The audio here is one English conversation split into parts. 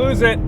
lose it.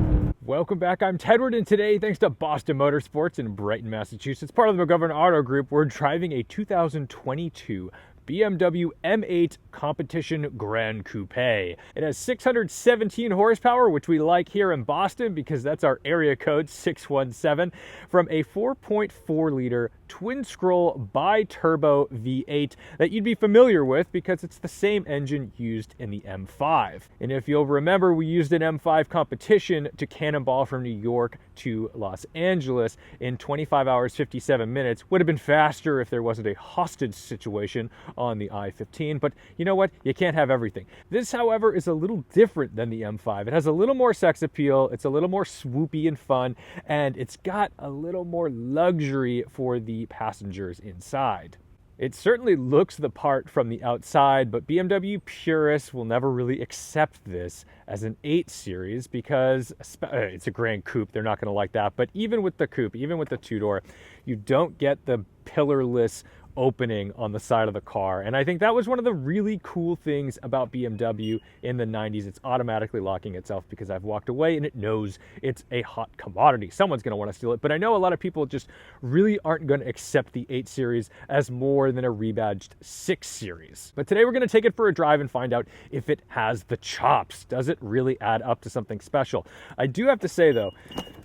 Welcome back, I'm Tedward, and today, thanks to Boston Motorsports in Brighton, Massachusetts, part of the McGovern Auto Group, we're driving a 2022 BMW M8 Competition Gran Coupe. It has 617 horsepower, which we like here in Boston because that's our area code, 617, from a 4.4-liter twin-scroll bi-turbo V8 that you'd be familiar with because it's the same engine used in the M5. And if you'll remember, we used an M5 competition to cannonball from New York to Los Angeles in 25 hours, 57 minutes. Would have been faster if there wasn't a hostage situation on the I-15, but you know what? You can't have everything. This, however, is a little different than the M5. It has a little more sex appeal, it's a little more swoopy and fun, and it's got a little more luxury for the passengers inside. It certainly looks the part from the outside, but BMW purists will never really accept this as an 8 Series because it's a Gran Coupe. They're not going to like that. But even with the Coupe, even with the two-door, you don't get the pillarless opening on the side of the car. And I think that was one of the really cool things about BMW in the 90s. It's automatically locking itself because I've walked away and it knows it's a hot commodity. Someone's going to want to steal it. But I know a lot of people just really aren't going to accept the 8 Series as more than a rebadged 6 Series. But today we're going to take it for a drive and find out if it has the chops. Does it really add up to something special? I do have to say though,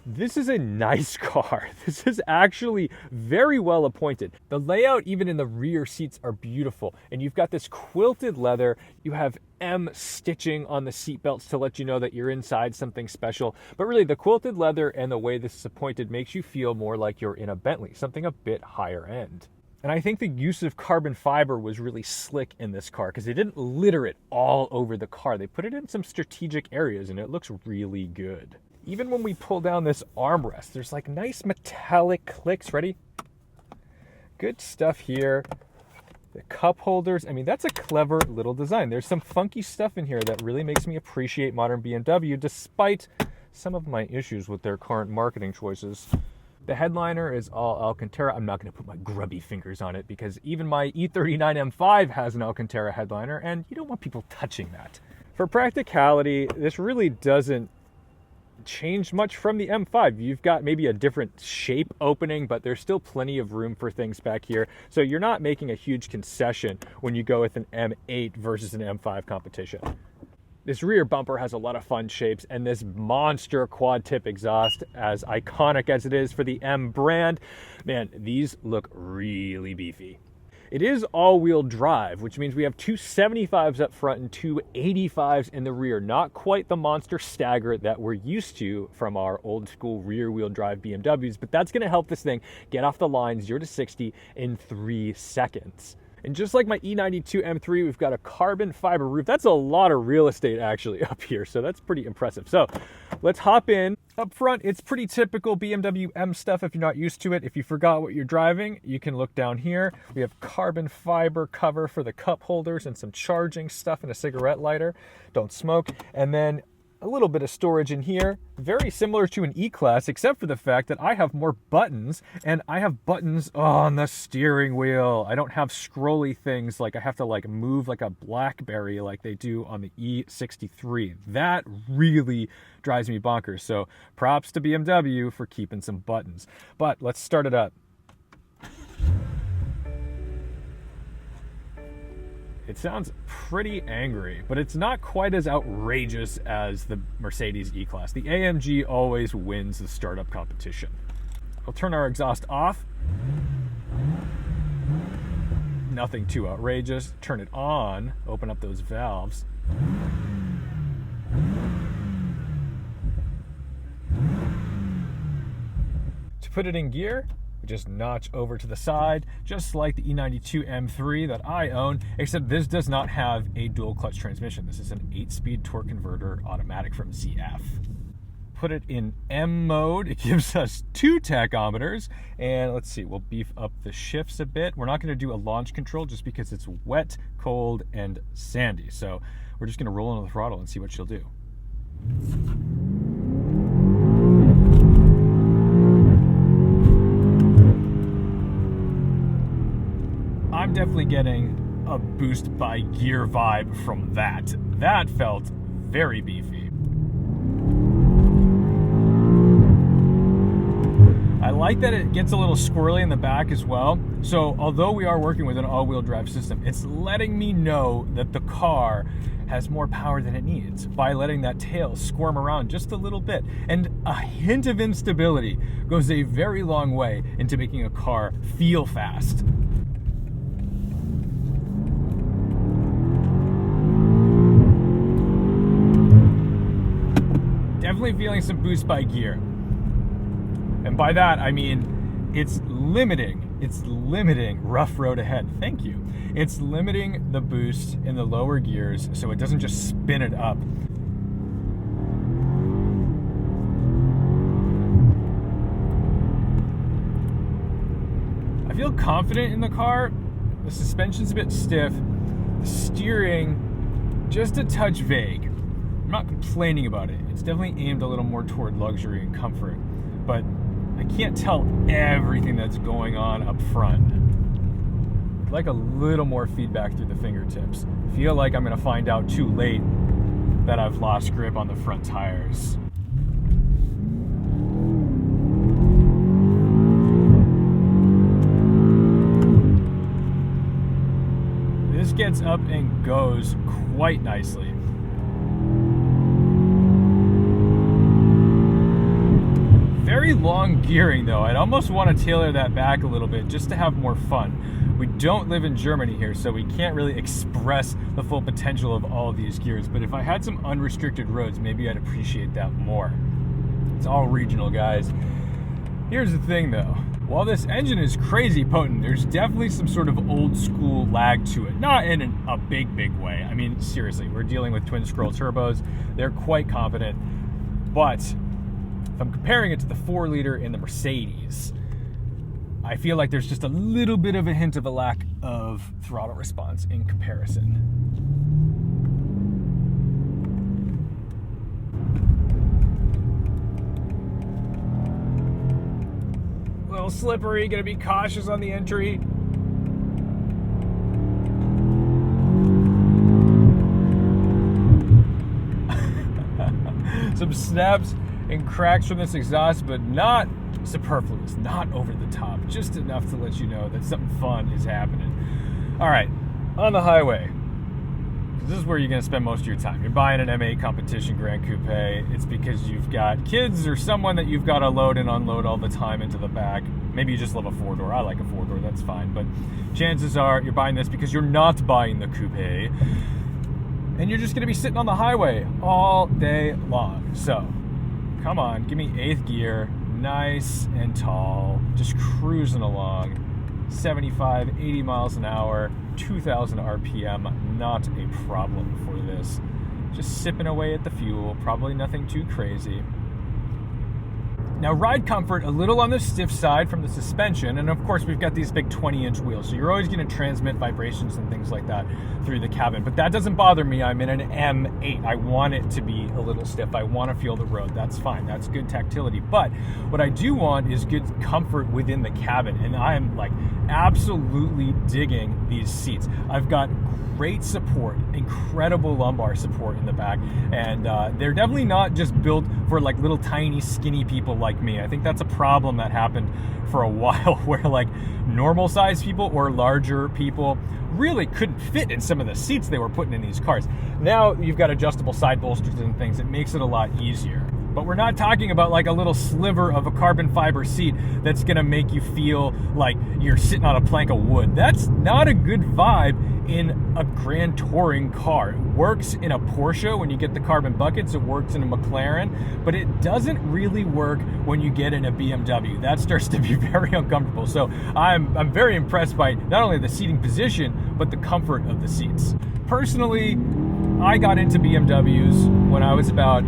this is a nice car. This is actually very well appointed. The layout, even in the rear seats, are beautiful. And you've got this quilted leather. You have M stitching on the seat belts to let you know that you're inside something special. But really, the quilted leather and the way this is appointed makes you feel more like you're in a Bentley, something a bit higher end. And I think the use of carbon fiber was really slick in this car because they didn't litter it all over the car. They put it in some strategic areas and it looks really good. Even when we pull down this armrest, there's like nice metallic clicks. Ready? Good stuff here. The cup holders, I mean, that's a clever little design. There's some funky stuff in here that really makes me appreciate modern BMW, despite some of my issues with their current marketing choices. The headliner is all Alcantara. I'm not going to put my grubby fingers on it because even my E39 M5 has an Alcantara headliner, and you don't want people touching that. For practicality, this really doesn't changed much from the M5. You've got maybe a different shape opening, but there's still plenty of room for things back here. So you're not making a huge concession when you go with an M8 versus an M5 competition. This rear bumper has a lot of fun shapes, and this monster quad tip exhaust, as iconic as it is for the M brand, man, these look really beefy. It is all-wheel drive, which means we have two 75s up front and two 85s in the rear. Not quite the monster stagger that we're used to from our old-school rear-wheel drive BMWs, but that's going to help this thing get off the line 0 to 60 in 3 seconds. And just like my E92 M3, we've got a carbon fiber roof. That's a lot of real estate actually up here, so that's pretty impressive. So let's hop in. Up front, it's pretty typical BMW M stuff if you're not used to it. If you forgot what you're driving, you can look down here. We have carbon fiber cover for the cup holders and some charging stuff and a cigarette lighter. Don't smoke. And then a little bit of storage in here, very similar to an E-Class, except for the fact that I have more buttons, and I have buttons on the steering wheel. I don't have scrolly things like I have to like move like a BlackBerry like they do on the E63. That really drives me bonkers. So props to BMW for keeping some buttons. But let's start it up. It sounds pretty angry, but it's not quite as outrageous as the Mercedes E-Class. The AMG always wins the startup competition. I'll turn our exhaust off. Nothing too outrageous. Turn it on, open up those valves. To put it in gear, just notch over to the side, just like the E92 M3 that I own, except this does not have a dual clutch transmission. This is an 8-speed torque converter automatic from ZF. Put it in M mode, it gives us 2 tachometers, and let's see, we'll beef up the shifts a bit. We're not going to do a launch control just because it's wet, cold, and sandy, so we're just going to roll into the throttle and see what she'll do. I'm definitely getting a boost by gear vibe from that. That felt very beefy. like that it gets a little squirrely in the back as well. So although we are working with an all-wheel drive system, it's letting me know that the car has more power than it needs by letting that tail squirm around just a little bit. And a hint of instability goes a very long way into making a car feel fast. Definitely feeling some boost by gear. And by that, I mean, it's limiting rough road ahead. Thank you. It's limiting the boost in the lower gears so it doesn't just spin it up. I feel confident in the car. The suspension's a bit stiff. The steering, just a touch vague. I'm not complaining about it. It's definitely aimed a little more toward luxury and comfort, but I can't tell everything that's going on up front. I'd like a little more feedback through the fingertips. I feel like I'm gonna find out too late that I've lost grip on the front tires. This gets up and goes quite nicely. Very long gearing though. I'd almost want to tailor that back a little bit just to have more fun. We don't live in Germany here, so we can't really express the full potential of all of these gears, but if I had some unrestricted roads, maybe I'd appreciate that more. It's all regional, guys. Here's the thing though. While this engine is crazy potent, there's definitely some sort of old school lag to it. Not in a big way. I mean, seriously, we're dealing with twin scroll turbos. They're quite competent, but if I'm comparing it to the 4-liter in the Mercedes, I feel like there's just a little bit of a hint of a lack of throttle response in comparison. A little slippery, gonna be cautious on the entry. Some snaps and cracks from this exhaust, but not superfluous, not over the top, just enough to let you know that something fun is happening. All right, on the highway, this is where you're going to spend most of your time. You're buying an M8 competition Gran Coupe. It's because you've got kids or someone that you've got to load and unload all the time into the back. Maybe you just love a 4-door. I like a 4-door, that's fine. But chances are you're buying this because you're not buying the Coupe, and you're just going to be sitting on the highway all day long. So come on, give me 8th gear, nice and tall, just cruising along, 75, 80 miles an hour, 2,000 RPM, not a problem for this. Just sipping away at the fuel, probably nothing too crazy. Now, ride comfort, a little on the stiff side from the suspension, and of course we've got these big 20-inch wheels, so you're always going to transmit vibrations and things like that through the cabin, but that doesn't bother me. I'm in an M8. I want it to be a little stiff. I want to feel the road. That's fine. That's good tactility, but what I do want is good comfort within the cabin, and I am like absolutely digging these seats. I've got great support, incredible lumbar support in the back, and they're definitely not just built for like little tiny skinny people like me. I think that's a problem that happened for a while where like normal sized people or larger people really couldn't fit in some of the seats they were putting in these cars. Now you've got adjustable side bolsters and things. It makes it a lot easier. But we're not talking about like a little sliver of a carbon fiber seat that's gonna make you feel like you're sitting on a plank of wood. That's not a good vibe in a Grand Touring car. It works in a Porsche when you get the carbon buckets, it works in a McLaren, but it doesn't really work when you get in a BMW. That starts to be very uncomfortable. So I'm very impressed by not only the seating position, but the comfort of the seats. Personally, I got into BMWs when I was about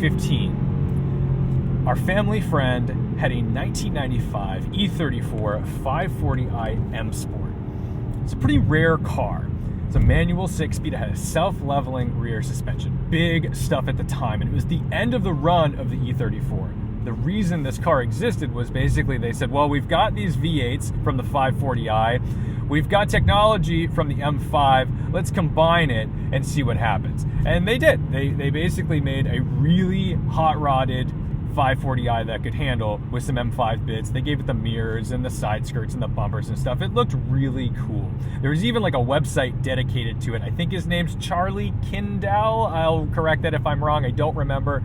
15. Our family friend had a 1995 E34 540i M Sport. It's a pretty rare car. It's a manual 6-speed. It had a self-leveling rear suspension. Big stuff at the time, and it was the end of the run of the E34. The reason this car existed was basically they said, well, we've got these V8s from the 540i, we've got technology from the M5, let's combine it and see what happens. And they did. They basically made a really hot-rodded 540i that could handle with some M5 bits. They gave it the mirrors and the side skirts and the bumpers and stuff. It looked really cool. There was even like a website dedicated to it. I think his name's Charlie Kindell. I'll correct that if I'm wrong. I don't remember.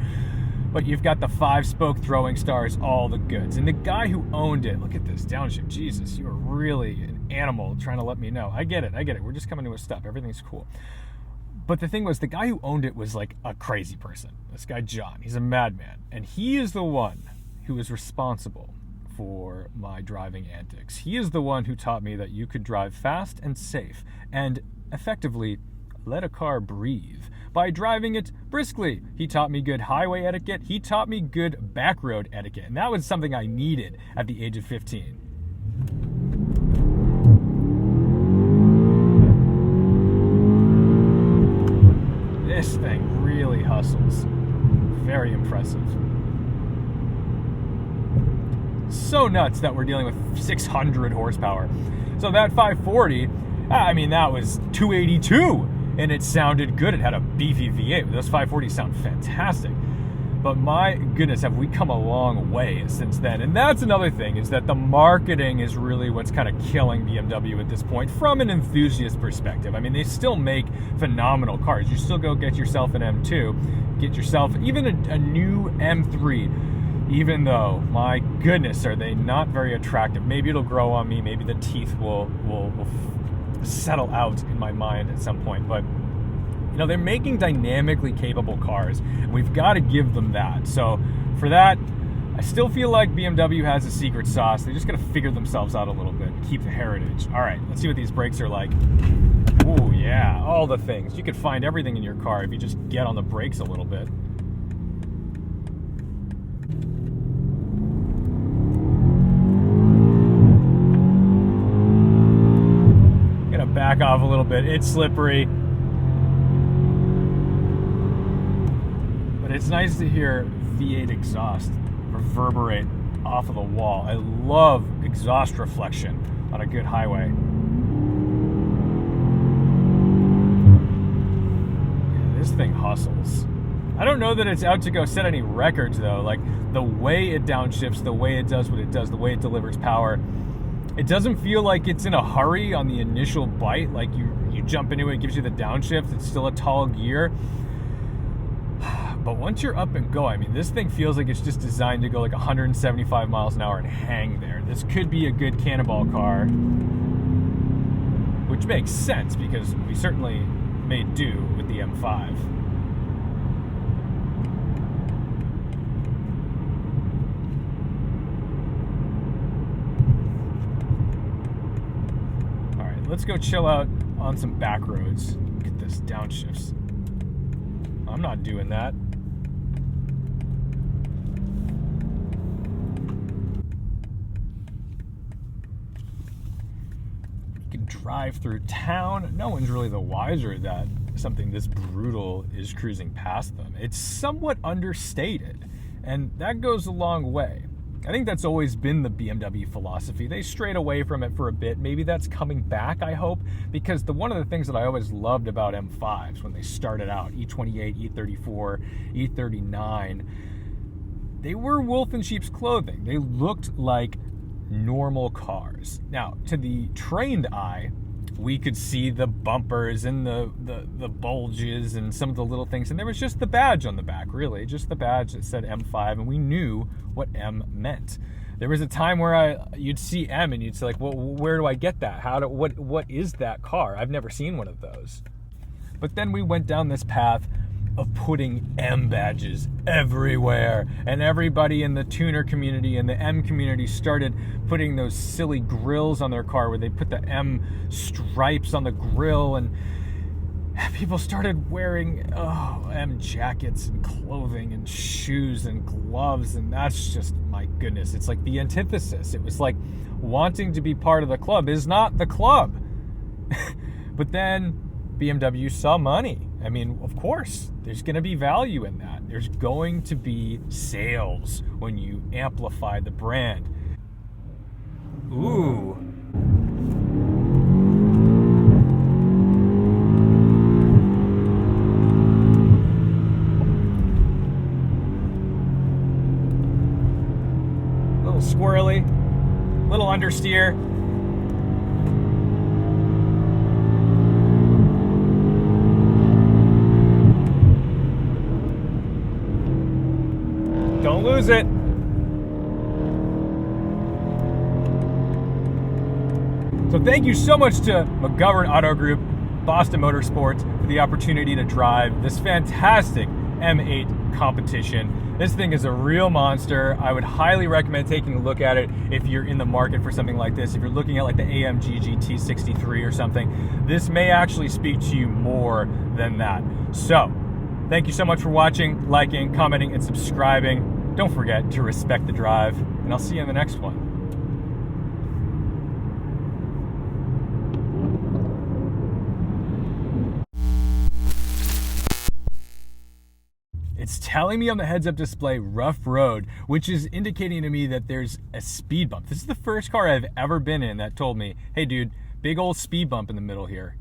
But you've got the 5-spoke throwing stars, all the goods. And the guy who owned it, look at this downshift. Jesus, you are really an animal trying to let me know. I get it. We're just coming to a stop. Everything's cool. But the thing was, the guy who owned it was like a crazy person. This guy, John, he's a madman. And he is the one who is responsible for my driving antics. He is the one who taught me that you could drive fast and safe and effectively let a car breathe by driving it briskly. He taught me good highway etiquette. He taught me good back road etiquette. And that was something I needed at the age of 15. This thing really hustles. Very impressive. So nuts that we're dealing with 600 horsepower. So that 540, I mean, that was 282, and it sounded good. It had a beefy V8. Those 540s sound fantastic. But my goodness, have we come a long way since then. And that's another thing, is that the marketing is really what's kind of killing BMW at this point from an enthusiast perspective. I mean, they still make phenomenal cars. You still go get yourself an M2, get yourself even a new M3, even though, my goodness, are they not very attractive. Maybe it'll grow on me. Maybe the teeth will settle out in my mind at some point. But you know, they're making dynamically capable cars, and we've got to give them that. So for that, I still feel like BMW has a secret sauce. They just got to figure themselves out a little bit and keep the heritage. All right, let's see what these brakes are like. Ooh, yeah, all the things. You could find everything in your car if you just get on the brakes a little bit. Gonna back off a little bit. It's slippery. It's nice to hear V8 exhaust reverberate off of the wall. I love exhaust reflection on a good highway. Yeah, this thing hustles. I don't know that it's out to go set any records though. Like the way it downshifts, the way it does what it does, the way it delivers power. It doesn't feel like it's in a hurry on the initial bite. Like you jump into it, it gives you the downshift. It's still a tall gear. But once you're up and go, I mean, this thing feels like it's just designed to go like 175 miles an hour and hang there. This could be a good cannonball car, which makes sense because we certainly made do with the M5. All right, let's go chill out on some back roads. Look at this, downshifts. I'm not doing that. You can drive through town. No one's really the wiser that something this brutal is cruising past them. It's somewhat understated, and that goes a long way. I think that's always been the BMW philosophy. They strayed away from it for a bit. Maybe that's coming back, I hope, because one of the things that I always loved about M5s when they started out, E28, E34, E39, they were wolf in sheep's clothing. They looked like normal cars. Now, to the trained eye, we could see the bumpers and the bulges and some of the little things. And there was just the badge on the back, really. Just the badge that said M5, and we knew what M meant. There was a time where you'd see M and you'd say, like, well, where do I get that? What is that car? I've never seen one of those. But then we went down this path of putting M badges everywhere, and everybody in the tuner community and the M community started putting those silly grills on their car where they put the M stripes on the grill, and people started wearing M jackets and clothing and shoes and gloves, and that's just, my goodness, it's like the antithesis. It was like wanting to be part of the club is not the club. But then BMW saw money. I mean, of course, there's going to be value in that. There's going to be sales when you amplify the brand. Ooh. understeer. Don't lose it. So thank you so much to McGovern Auto Group, Boston Motorsports, for the opportunity to drive this fantastic M8 competition. This thing is a real monster. I would highly recommend taking a look at it if you're in the market for something like this. If you're looking at like the AMG GT63 or something, this may actually speak to you more than that. So, thank you so much for watching, liking, commenting, and subscribing. Don't forget to respect the drive, and I'll see you in the next one. It's telling me on the heads-up display rough road, which is indicating to me that there's a speed bump. This is the first car I've ever been in that told me, hey dude, big old speed bump in the middle here.